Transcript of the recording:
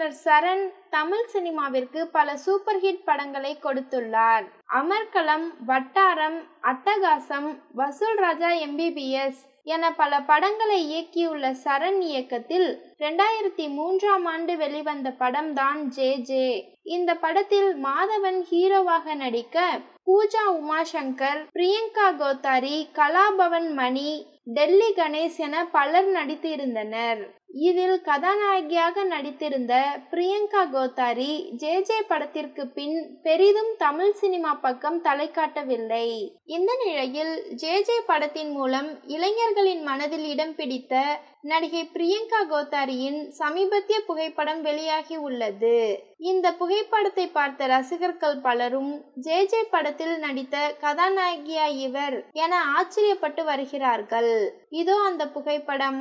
இயக்குனர் சரண் தமிழ் சினிமாவிற்கு பல super hit படங்களை கொடுத்துள்ளார். அமர்க்களம், வட்டாரம், அட்டகாசம், வசூல் ராஜா MBBS என பல படங்களை இயக்கியுள்ள சரண் இயக்கத்தில் 2003ஆம் ஆண்டு வெளிவந்த படம்தான் JJ. இந்த படத்தில் மாதவன் ஹீரோவாக நடிக்க பூஜா உமாசங்கர், பிரியங்கா கோத்தாரி, கலாபவன் மணி, டெல்லி கணேஷ் என பலர் நடித்திருந்தனர். இதில் கதாநாயகியாக நடித்திருந்த பிரியங்கா கோத்தாரி JJ படத்திற்கு பின் பெரிதும் தமிழ் சினிமா பக்கம் தலை காட்டவில்லை. இந்த நிலையில் JJ படத்தின் மூலம் இளைஞர்களின் மனதில் இடம் பிடித்த நடிகை பிரியங்கா கோத்தாரியின் சமீபத்திய புகைப்படம் வெளியாகி உள்ளது. இந்த புகைப்படத்தை பார்த்த ரசிகர்கள் பலரும் JJ படத்தில் நடித்த கதாநாயகியா இவர் என ஆச்சரியப்பட்டு வருகிறார்கள். இதோ அந்த புகைப்படம்.